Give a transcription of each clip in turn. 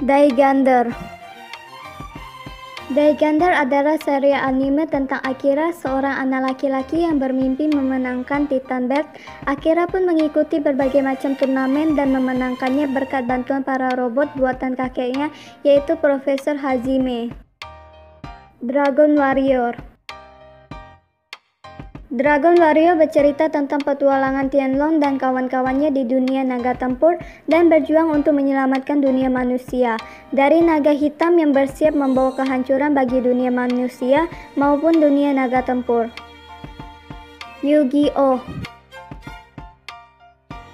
Daigander. Daigander adalah serial anime tentang Akira, seorang anak laki-laki yang bermimpi memenangkan Titan Belt. Akira pun mengikuti berbagai macam turnamen dan memenangkannya berkat bantuan para robot buatan kakeknya, yaitu Profesor Hajime. Dragon Warrior. Dragon Warrior bercerita tentang petualangan Tianlong dan kawan-kawannya di dunia naga tempur dan berjuang untuk menyelamatkan dunia manusia dari naga hitam yang bersiap membawa kehancuran bagi dunia manusia maupun dunia naga tempur. Yu-Gi-Oh!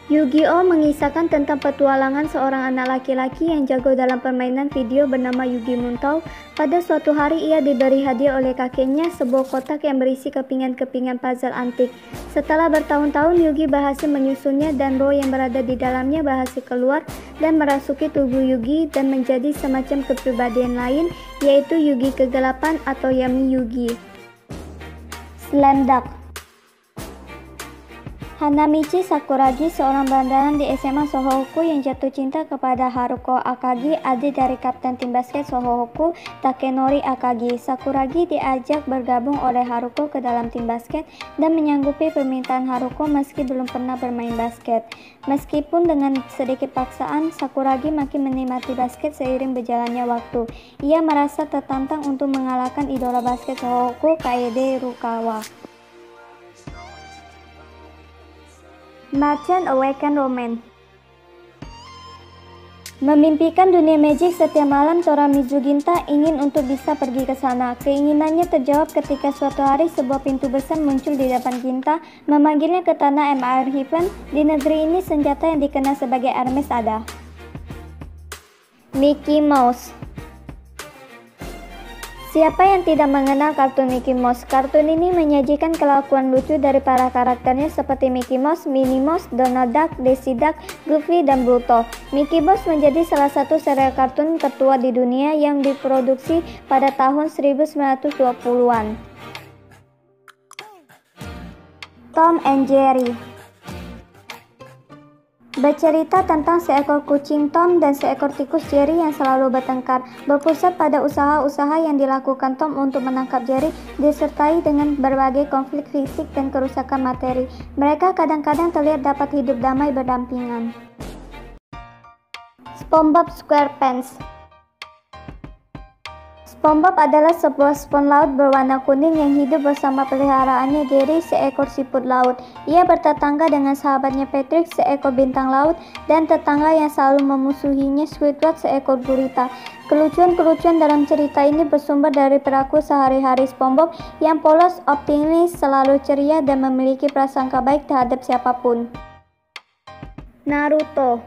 Yu-Gi-Oh mengisahkan tentang petualangan seorang anak laki-laki yang jago dalam permainan video bernama Yugi Muntao. Pada suatu hari ia diberi hadiah oleh kakeknya sebuah kotak yang berisi kepingan-kepingan puzzle antik. Setelah bertahun-tahun Yugi berhasil menyusunnya dan roh yang berada di dalamnya berhasil keluar dan merasuki tubuh Yugi dan menjadi semacam kepribadian lain, yaitu Yugi kegelapan atau Yami Yugi. Slam Dunk. Hanamichi Sakuragi, seorang berandalan di SMA Sohohoku yang jatuh cinta kepada Haruko Akagi, adik dari kapten tim basket Sohohoku, Takenori Akagi. Sakuragi diajak bergabung oleh Haruko ke dalam tim basket dan menyanggupi permintaan Haruko meski belum pernah bermain basket. Meskipun dengan sedikit paksaan, Sakuragi makin menikmati basket seiring berjalannya waktu. Ia merasa tertantang untuk mengalahkan idola basket Sohohoku, Kaede Rukawa. Merchant Awaken Romance. Memimpikan dunia magic setiap malam, Tora Mizuginta ingin untuk bisa pergi ke sana. Keinginannya terjawab ketika suatu hari sebuah pintu besar muncul di depan Ginta, memanggilnya ke tanah Empire Heaven. Di negeri ini senjata yang dikenal sebagai Hermes ada. Mickey Mouse. Siapa yang tidak mengenal kartun Mickey Mouse? Kartun ini menyajikan kelakuan lucu dari para karakternya seperti Mickey Mouse, Minnie Mouse, Donald Duck, Daisy Duck, Goofy, dan Pluto. Mickey Mouse menjadi salah satu serial kartun tertua di dunia yang diproduksi pada tahun 1920-an. Tom and Jerry. Bercerita tentang seekor kucing Tom dan seekor tikus Jerry yang selalu bertengkar, berpusat pada usaha-usaha yang dilakukan Tom untuk menangkap Jerry, disertai dengan berbagai konflik fisik dan kerusakan materi. Mereka kadang-kadang terlihat dapat hidup damai berdampingan. SpongeBob SquarePants. SpongeBob adalah sebuah spons laut berwarna kuning yang hidup bersama peliharaannya Gary, seekor siput laut. Ia bertetangga dengan sahabatnya Patrick, seekor bintang laut, dan tetangga yang selalu memusuhinya Squidward, seekor gurita. Kelucuan-kelucuan dalam cerita ini bersumber dari perilaku sehari-hari SpongeBob yang polos, optimis, selalu ceria, dan memiliki prasangka baik terhadap siapapun. Naruto.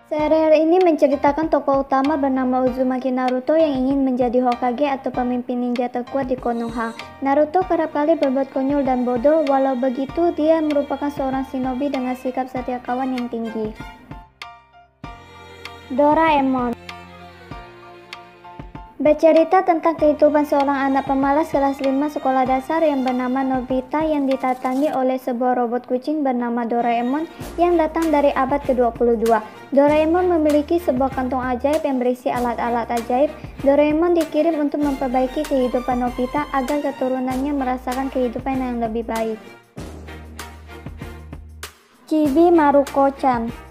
Serial ini menceritakan tokoh utama bernama Uzumaki Naruto yang ingin menjadi Hokage atau pemimpin ninja terkuat di Konoha. Naruto kerap kali berbuat konyol dan bodoh, walau begitu dia merupakan seorang shinobi dengan sikap setia kawan yang tinggi. Doraemon. Bercerita tentang kehidupan seorang anak pemalas kelas 5 sekolah dasar yang bernama Nobita yang ditatangi oleh sebuah robot kucing bernama Doraemon yang datang dari abad ke-22. Doraemon memiliki sebuah kantong ajaib yang berisi alat-alat ajaib. Doraemon dikirim untuk memperbaiki kehidupan Nobita agar keturunannya merasakan kehidupan yang lebih baik. Chibi Maruko-chan.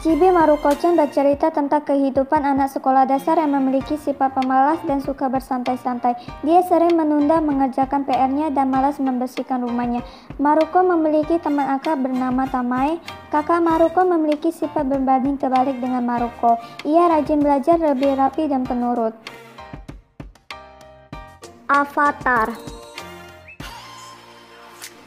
Chibi Maruko-chan bercerita tentang kehidupan anak sekolah dasar yang memiliki sifat pemalas dan suka bersantai-santai. Dia sering menunda mengerjakan PR-nya dan malas membersihkan rumahnya. Maruko memiliki teman akrab bernama Tamae. Kakak Maruko memiliki sifat berbanding terbalik dengan Maruko. Ia rajin belajar, lebih rapi, dan penurut. Avatar.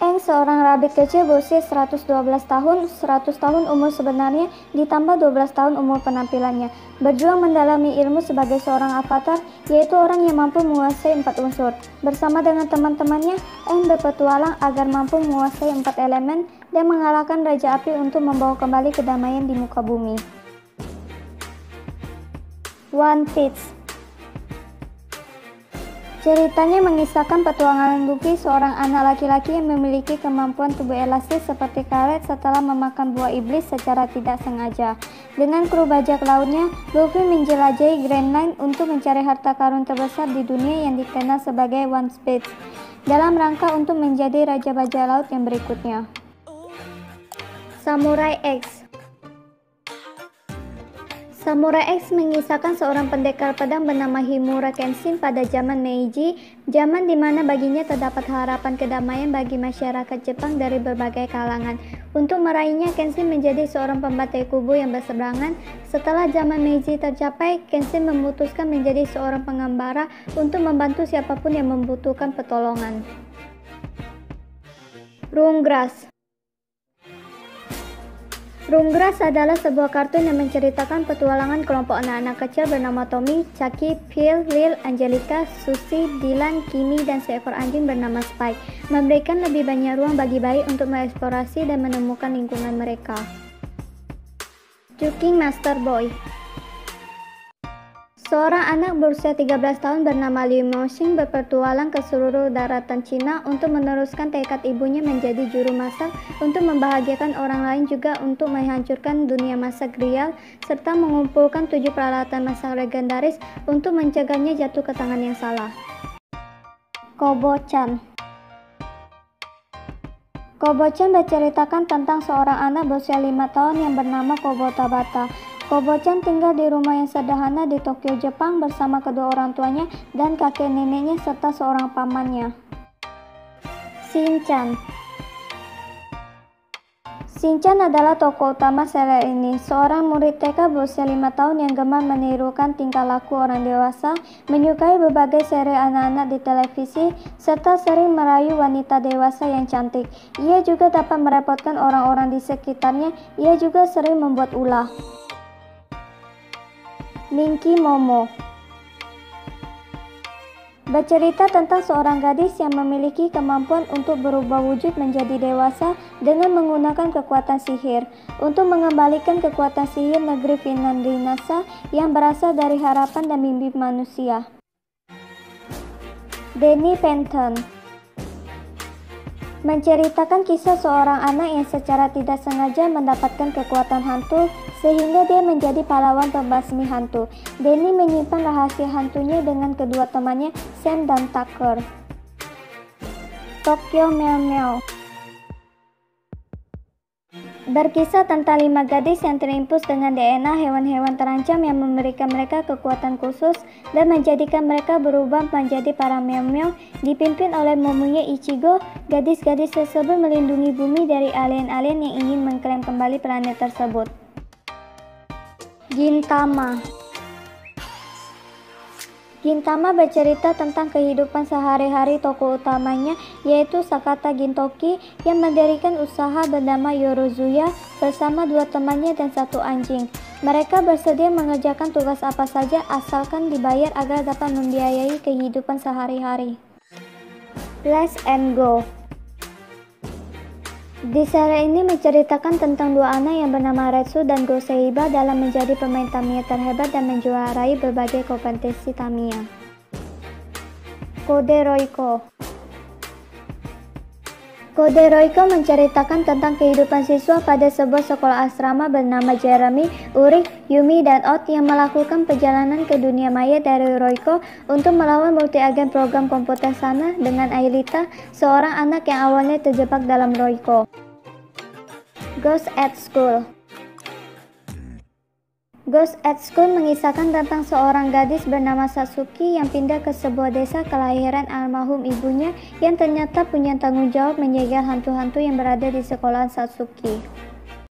Aang, seorang rabbit kecil berusia 112 tahun, 100 tahun umur sebenarnya, ditambah 12 tahun umur penampilannya, berjuang mendalami ilmu sebagai seorang avatar, yaitu orang yang mampu menguasai 4 unsur. Bersama dengan teman-temannya, Aang berpetualang agar mampu menguasai 4 elemen dan mengalahkan Raja Api untuk membawa kembali kedamaian di muka bumi. One Piece. Ceritanya mengisahkan petualangan Luffy, seorang anak laki-laki yang memiliki kemampuan tubuh elastis seperti karet setelah memakan buah iblis secara tidak sengaja. Dengan kru bajak lautnya, Luffy menjelajahi Grand Line untuk mencari harta karun terbesar di dunia yang dikenal sebagai One Piece, dalam rangka untuk menjadi raja bajak laut yang berikutnya. Samurai X. Samurai X mengisahkan seorang pendekar pedang bernama Himura Kenshin pada zaman Meiji, zaman di mana baginya terdapat harapan kedamaian bagi masyarakat Jepang dari berbagai kalangan. Untuk meraihnya, Kenshin menjadi seorang pembantai kubu yang berseberangan. Setelah zaman Meiji tercapai, Kenshin memutuskan menjadi seorang pengembara untuk membantu siapapun yang membutuhkan pertolongan. Rugrats. Rugrats adalah sebuah kartun yang menceritakan petualangan kelompok anak-anak kecil bernama Tommy, Chucky, Phil, Lil, Angelica, Susie, Dylan, Kimmy, dan seekor anjing bernama Spike, memberikan lebih banyak ruang bagi bayi untuk mengeksplorasi dan menemukan lingkungan mereka. Joking Master Boy. Seorang anak berusia 13 tahun bernama Liu Moxing berpetualang ke seluruh daratan Cina untuk meneruskan tekad ibunya menjadi juru masak, untuk membahagiakan orang lain, juga untuk menghancurkan dunia masak real, serta mengumpulkan 7 peralatan masak legendaris untuk mencegahnya jatuh ke tangan yang salah. Kobo-chan. Kobo-chan berceritakan tentang seorang anak berusia 5 tahun yang bernama Kobo Tabata. Kobo-chan tinggal di rumah yang sederhana di Tokyo, Jepang bersama kedua orang tuanya dan kakek neneknya serta seorang pamannya. Shin-chan. Shin-chan adalah tokoh utama serial ini, seorang murid TK berusia 5 tahun yang gemar menirukan tingkah laku orang dewasa, menyukai berbagai seri anak-anak di televisi, serta sering merayu wanita dewasa yang cantik. Ia juga dapat merepotkan orang-orang di sekitarnya. Ia juga sering membuat ulah. Minky Momo bercerita tentang seorang gadis yang memiliki kemampuan untuk berubah wujud menjadi dewasa dengan menggunakan kekuatan sihir untuk mengembalikan kekuatan sihir negeri Finlandinasa yang berasal dari harapan dan mimpi manusia. Danny Phantom menceritakan kisah seorang anak yang secara tidak sengaja mendapatkan kekuatan hantu sehingga dia menjadi pahlawan pembasmi hantu. Danny menyimpan rahasia hantunya dengan kedua temannya, Sam dan Tucker. Tokyo Meow Meow berkisah tentang 5 gadis yang terimpus dengan DNA hewan-hewan terancam yang memberikan mereka kekuatan khusus dan menjadikan mereka berubah menjadi para meow-meow dipimpin oleh Momoya Ichigo. Gadis-gadis tersebut melindungi bumi dari alien-alien yang ingin mengklaim kembali planet tersebut. Gintama. Gintama bercerita tentang kehidupan sehari-hari tokoh utamanya, yaitu Sakata Gintoki yang mendirikan usaha bernama Yorozuya bersama 2 temannya dan 1 anjing. Mereka bersedia mengerjakan tugas apa saja asalkan dibayar agar dapat membiayai kehidupan sehari-hari. Let's and Go. Di serial ini menceritakan tentang 2 anak yang bernama Retsu dan Go Seiba dalam menjadi pemain Tamiya terhebat dan menjuarai berbagai kompetisi Tamiya. Kode Roiko. Kode Roiko menceritakan tentang kehidupan siswa pada sebuah sekolah asrama bernama Jeremy, Ulrich, Yumi, dan Odd yang melakukan perjalanan ke dunia maya dari Roiko untuk melawan multi-agen program komputer sana dengan Aelita, seorang anak yang awalnya terjebak dalam Roiko. Ghost at School. Ghost at School mengisahkan tentang seorang gadis bernama Satsuki yang pindah ke sebuah desa kelahiran almarhum ibunya yang ternyata punya tanggung jawab menjaga hantu-hantu yang berada di sekolahan Satsuki.